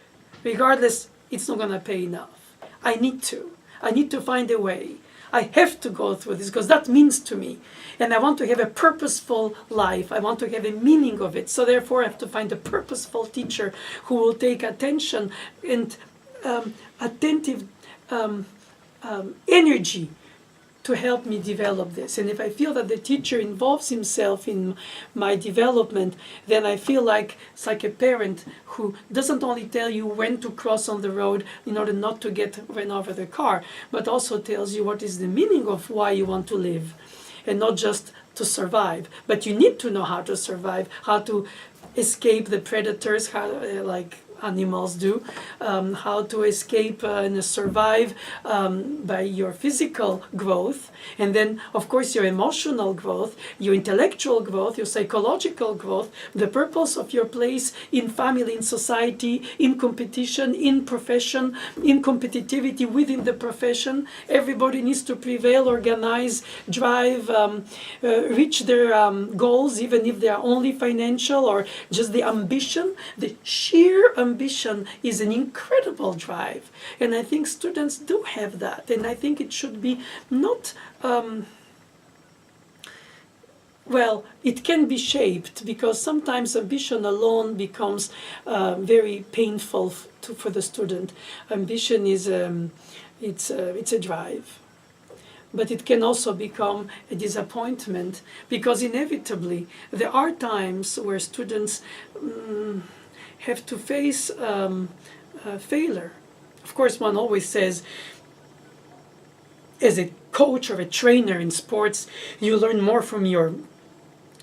Regardless, it's not going to pay enough. I need to find a way. I have to go through this because that means to me. And I want to have a purposeful life. I want to have a meaning of it. So therefore, I have to find a purposeful teacher who will take attention and attentive energy to help me develop this. And if I feel that the teacher involves himself in my development, then I feel like it's like a parent who doesn't only tell you when to cross on the road in order not to get run over the car, but also tells you what is the meaning of why you want to live, and not just to survive. But you need to know how to survive, how to escape the predators, how, like animals do, how to escape and survive by your physical growth, and then of course your emotional growth, your intellectual growth, your psychological growth, the purpose of your place in family, in society, in competition, in profession, in competitivity within the profession. Everybody needs to prevail, organize, drive, reach their goals, even if they are only financial or just the ambition. The sheer ambition is an incredible drive, and I think students do have that, and I think it should be not well, it can be shaped, because sometimes ambition alone becomes very painful for the student. Ambition is it's a drive, but it can also become a disappointment, because inevitably there are times where students have to face failure. Of course, one always says, as a coach or a trainer in sports, you learn more from your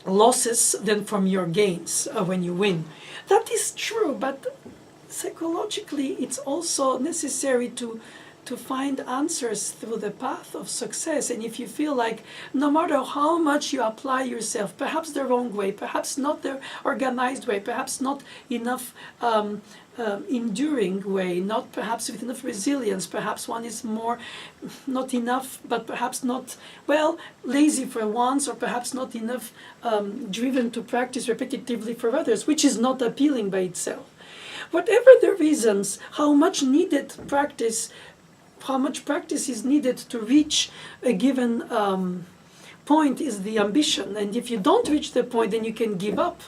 losses than from your gains when you win. That is true, but psychologically it's also necessary to find answers through the path of success. And if you feel like no matter how much you apply yourself, perhaps the wrong way, perhaps not the organized way, perhaps not enough enduring way, not perhaps with enough resilience, perhaps one is more not enough, but perhaps not, well, lazy for once, or perhaps not enough driven to practice repetitively for others, which is not appealing by itself. Whatever the reasons, how much needed practice, how much practice is needed to reach a given point is the ambition. And if you don't reach the point, then you can give up.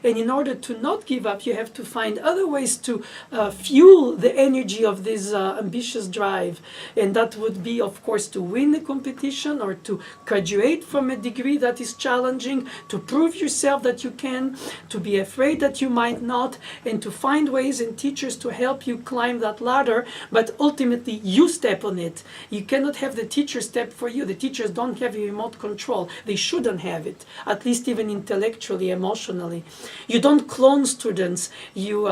And in order to not give up, you have to find other ways to fuel the energy of this ambitious drive. And that would be, of course, to win a competition, or to graduate from a degree that is challenging, to prove yourself that you can, to be afraid that you might not, and to find ways and teachers to help you climb that ladder. But ultimately, you step on it. You cannot have the teacher step for you. The teachers don't have remote control. They shouldn't have it, at least even intellectually, emotionally. You don't clone students, you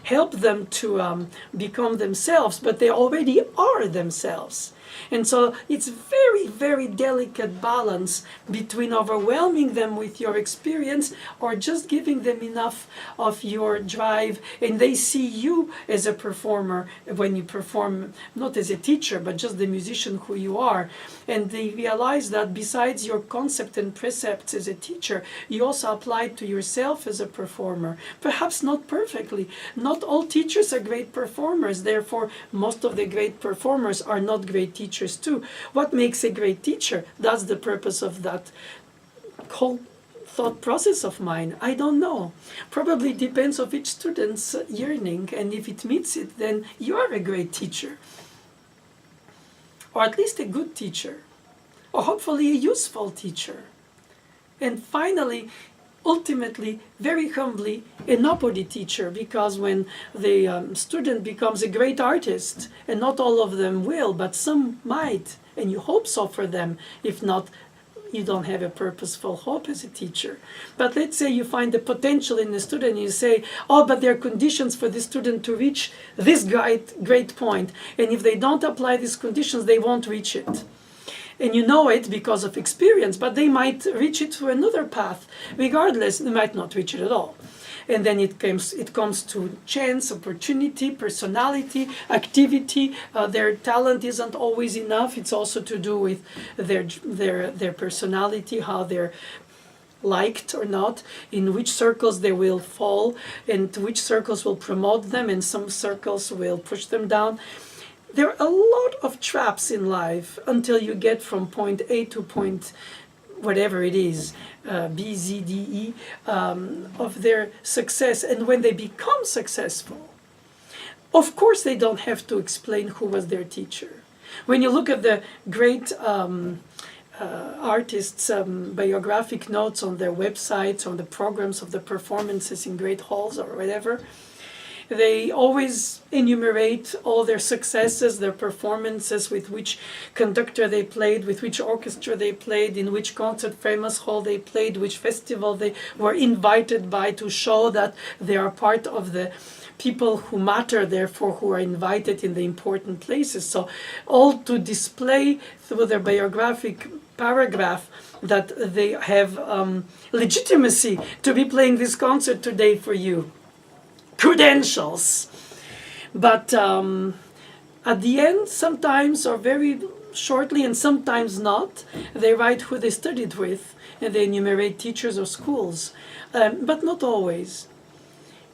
help them to become themselves, but they already are themselves. And so it's very, very delicate balance between overwhelming them with your experience, or just giving them enough of your drive, and they see you as a performer when you perform, not as a teacher, but just the musician who you are. And they realize that besides your concept and precepts as a teacher, you also apply it to yourself as a performer. Perhaps not perfectly. Not all teachers are great performers. Therefore, most of the great performers are not great teachers too. What makes a great teacher? That's the purpose of that whole thought process of mine? I don't know. Probably depends on each student's yearning, and if it meets it, then you are a great teacher. Or at least a good teacher. Or hopefully a useful teacher. And finally, ultimately, very humbly, a nobody teacher, because when the student becomes a great artist, and not all of them will, but some might, and you hope so for them, if not, you don't have a purposeful hope as a teacher. But let's say you find the potential in the student, and you say, oh, but there are conditions for the student to reach this great point, and if they don't apply these conditions, they won't reach it. And you know it because of experience, but they might reach it through another path. Regardless, they might not reach it at all. And then it comes to chance, opportunity, personality, activity. Their talent isn't always enough. It's also to do with their personality, how they're liked or not, in which circles they will fall, and which circles will promote them, and some circles will push them down. There are a lot of traps in life until you get from point A to point whatever it is, B, Z, D, E, of their success. And when they become successful, of course they don't have to explain who was their teacher. When you look at the great artists' biographic notes on their websites, on the programs of the performances in great halls or whatever, they always enumerate all their successes, their performances, with which conductor they played, with which orchestra they played, in which concert famous hall they played, which festival they were invited by, to show that they are part of the people who matter, therefore who are invited in the important places. So all to display through their biographic paragraph that they have legitimacy to be playing this concert today for you. Credentials. But at the end, sometimes, or very shortly and sometimes not, they write who they studied with, and they enumerate teachers or schools, but not always.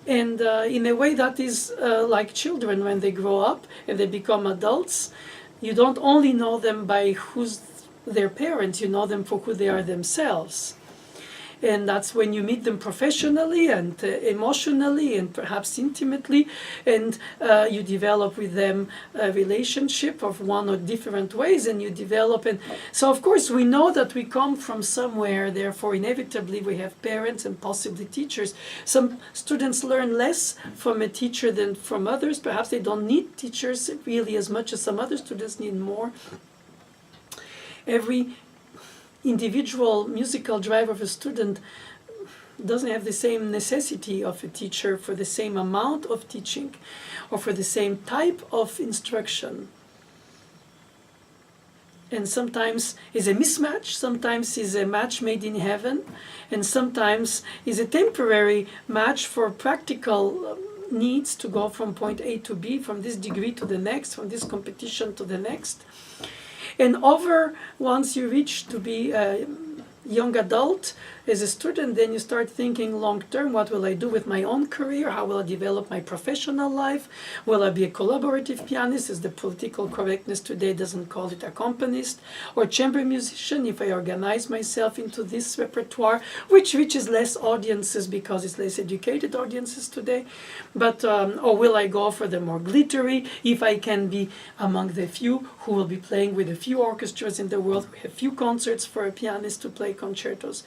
And in a way that is like children when they grow up and they become adults. You don't only know them by who's their parents, you know them for who they are themselves. And that's when you meet them professionally and emotionally and perhaps intimately, and you develop with them a relationship of one or different ways, and you develop. And so, of course, we know that we come from somewhere, therefore, inevitably, we have parents and possibly teachers. Some students learn less from a teacher than from others. Perhaps they don't need teachers really as much as some other students need more. Every individual musical drive of a student doesn't have the same necessity of a teacher for the same amount of teaching or for the same type of instruction. And sometimes is a mismatch, sometimes is a match made in heaven, and sometimes is a temporary match for practical needs to go from point A to B, from this degree to the next, from this competition to the next. And once you reach to be a young adult as a student, then you start thinking long term, what will I do with my own career? How will I develop my professional life? Will I be a collaborative pianist, as the political correctness today doesn't call it, accompanist, or chamber musician, if I organize myself into this repertoire, which reaches less audiences because it's less educated audiences today, but or will I go for the more glittery, if I can be among the few who will be playing with a few orchestras in the world, we have few concerts for a pianist to play concertos,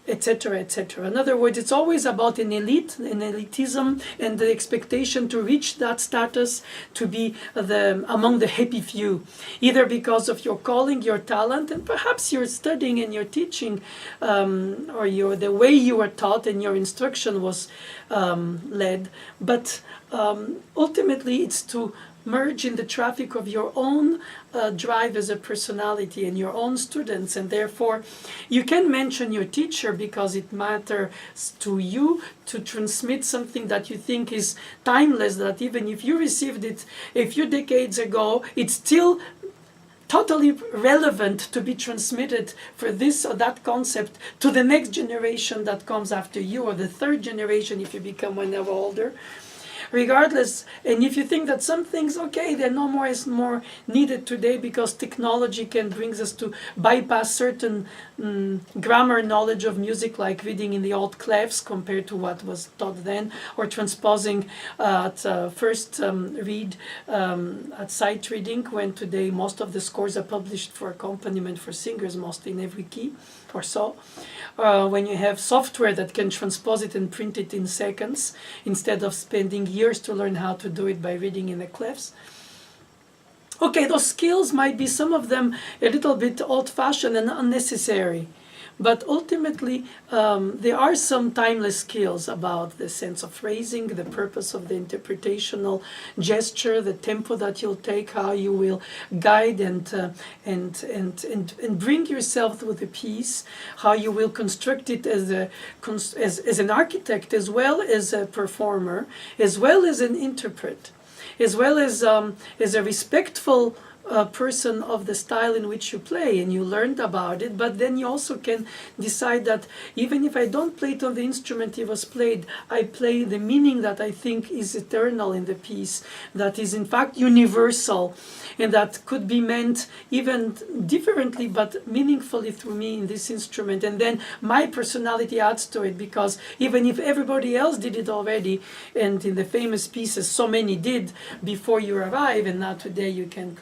etc., etc. In other words, it's always about an elite, an elitism, and the expectation to reach that status, to be among the happy few, either because of your calling, your talent, and perhaps your studying and your teaching, or the way you were taught and your instruction was led. But ultimately, it's to merge in the traffic of your own drive as a personality and your own students, and therefore you can mention your teacher because it matters to you to transmit something that you think is timeless, that even if you received it a few decades ago, it's still totally relevant to be transmitted for this or that concept to the next generation that comes after you, or the third generation if you become one hour older. regardless. And if you think that some things, okay, they're no more is more needed today because technology can bring us to bypass certain grammar knowledge of music, like reading in the old clefs compared to what was taught then, or transposing at first read at sight reading, when today most of the scores are published for accompaniment for singers, mostly in every key or so. When you have software that can transpose it and print it in seconds, instead of spending years to learn how to do it by reading in the clefs. Okay, those skills might be, some of them, a little bit old-fashioned and unnecessary. But ultimately, there are some timeless skills about the sense of phrasing, the purpose of the interpretational gesture, the tempo that you'll take, how you will guide and bring yourself through the piece, how you will construct it as an architect, as well as a performer, as well as an interpret, as well as a respectful person of the style in which you play, and you learned about it. But then you also can decide that even if I don't play it on the instrument it was played, I play the meaning that I think is eternal in the piece, that is in fact universal, and that could be meant even differently but meaningfully through me in this instrument. And then my personality adds to it, because even if everybody else did it already, and in the famous pieces so many did before you arrive, and now today you can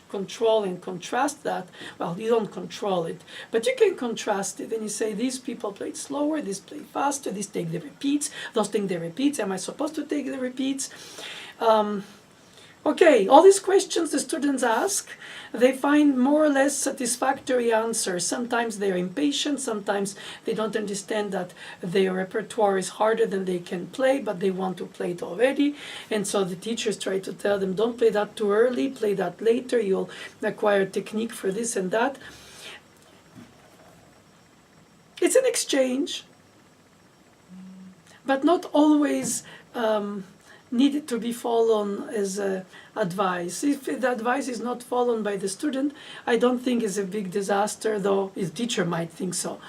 control and contrast that. Well, you don't control it, but you can contrast it, and you say, these people played slower, these play faster, these take the repeats, those take the repeats, am I supposed to take the repeats? Okay, all these questions the students ask, they find more or less satisfactory answers. Sometimes they're impatient, sometimes they don't understand that their repertoire is harder than they can play, but they want to play it already. And so the teachers try to tell them, don't play that too early, play that later, you'll acquire technique for this and that. It's an exchange, but not always needed to be followed as advice. If the advice is not followed by the student, I don't think it's a big disaster, though his teacher might think so.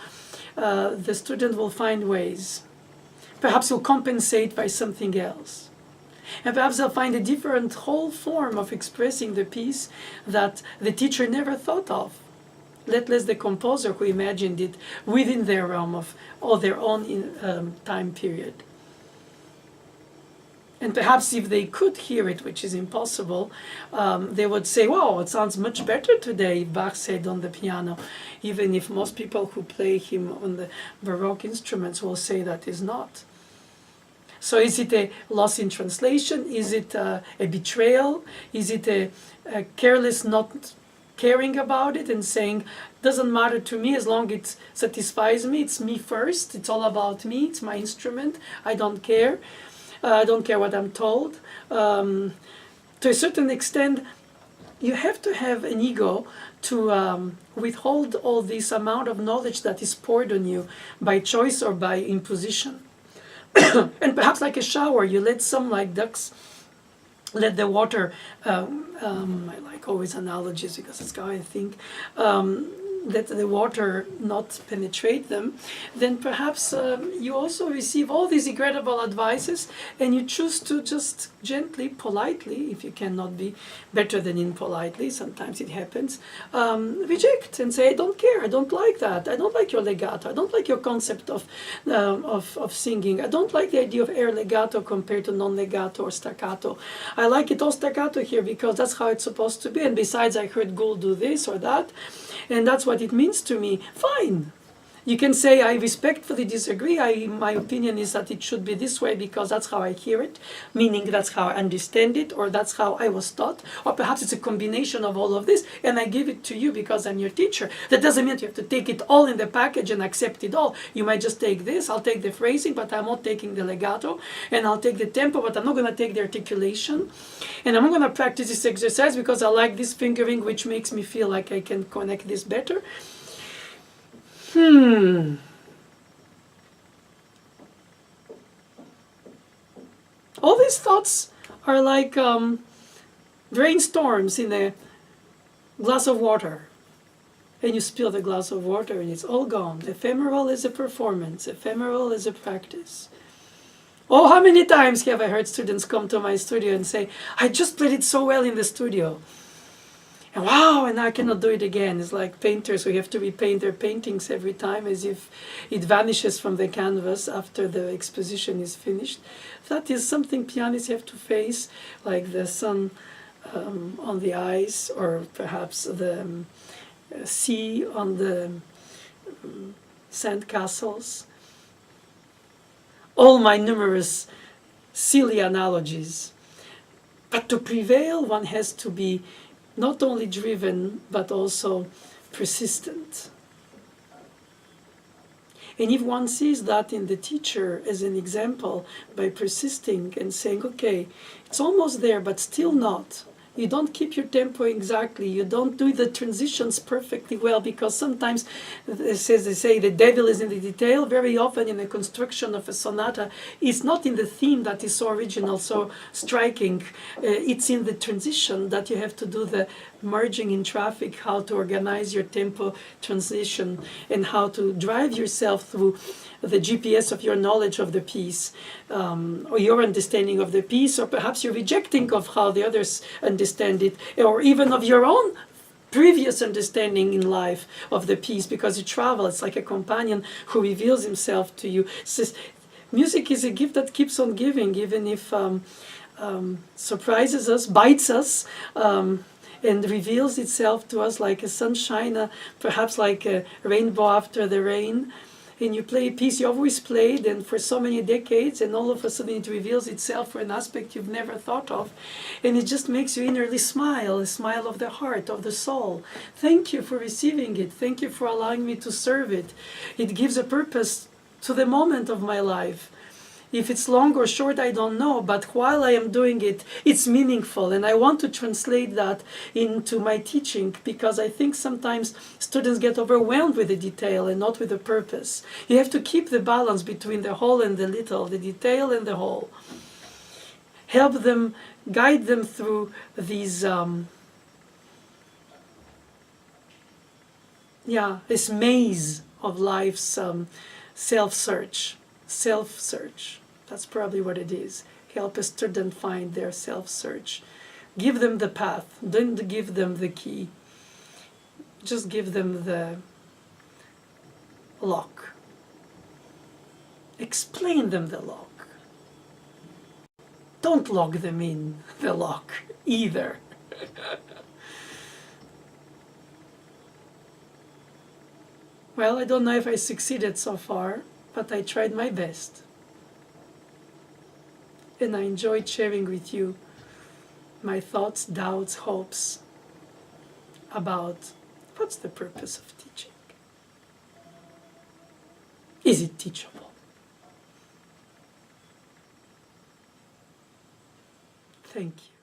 The student will find ways. Perhaps he'll compensate by something else. And perhaps they'll find a different whole form of expressing the piece that the teacher never thought of, let less the composer who imagined it within their realm of or their own time period. And perhaps if they could hear it, which is impossible, they would say, wow, it sounds much better today, Bach said on the piano, even if most people who play him on the Baroque instruments will say that is not. So is it a loss in translation? Is it a betrayal? Is it a careless not caring about it and saying, doesn't matter to me as long as it satisfies me, it's me first, it's all about me, it's my instrument, I don't care. I don't care what I'm told. To a certain extent, you have to have an ego to withhold all this amount of knowledge that is poured on you by choice or by imposition. And perhaps like a shower, you let some, like ducks, let the water, I like always analogies because that's how I think, let the water not penetrate them, then perhaps you also receive all these incredible advices and you choose to just gently, politely, if you cannot be better than impolitely, sometimes it happens, reject and say, I don't care, I don't like that, I don't like your legato, I don't like your concept of singing, I don't like the idea of air legato compared to non-legato or staccato. I like it all staccato here because that's how it's supposed to be, and besides I heard Gould do this or that, and that's what it means to me. Fine. You can say, I respectfully disagree. My opinion is that it should be this way because that's how I hear it, meaning that's how I understand it, or that's how I was taught, or perhaps it's a combination of all of this, and I give it to you because I'm your teacher. That doesn't mean you have to take it all in the package and accept it all. You might just take this, I'll take the phrasing, but I'm not taking the legato, and I'll take the tempo, but I'm not going to take the articulation. And I'm not going to practice this exercise because I like this fingering, which makes me feel like I can connect this better. All these thoughts are like rainstorms in a glass of water. And you spill the glass of water and it's all gone. Ephemeral is a performance. Ephemeral is a practice. Oh, how many times have I heard students come to my studio and say, I just played it so well in the studio. And wow, and I cannot do it again. It's like painters who have to repaint their paintings every time as if it vanishes from the canvas after the exposition is finished. That is something pianists have to face, like the sun on the ice, or perhaps the sea on the sand castles. All my numerous silly analogies. But to prevail, one has to be not only driven, but also persistent. And if one sees that in the teacher as an example, by persisting and saying, okay, it's almost there, but still not. You don't keep your tempo exactly. You don't do the transitions perfectly well, because sometimes, as they say, the devil is in the detail. Very often in the construction of a sonata, it's not in the theme that is so original, so striking. It's in the transition that you have to do the merging in traffic, how to organize your tempo transition, and how to drive yourself through the GPS of your knowledge of the piece, or your understanding of the piece, or perhaps your rejecting of how the others understand it, or even of your own previous understanding in life of the piece, because you travel. It's like a companion who reveals himself to you. Says, music is a gift that keeps on giving, even if surprises us, bites us, and reveals itself to us like a sunshine, perhaps like a rainbow after the rain. And you play a piece you always played, and for so many decades, and all of a sudden it reveals itself for an aspect you've never thought of, and it just makes you innerly smile, a smile of the heart, of the soul. Thank you for receiving it. Thank you for allowing me to serve it. It gives a purpose to the moment of my life. If it's long or short, I don't know, but while I am doing it, it's meaningful. And I want to translate that into my teaching, because I think sometimes students get overwhelmed with the detail and not with the purpose. You have to keep the balance between the whole and the little, the detail and the whole. Help them, guide them through these, this maze of life's self-search. Self-search. That's probably what it is. Help a student find their self-search. Give them the path. Don't give them the key. Just give them the lock. Explain them the lock. Don't lock them in the lock either. Well, I don't know if I succeeded so far, but I tried my best. And I enjoyed sharing with you my thoughts, doubts, hopes about what's the purpose of teaching. Is it teachable? Thank you.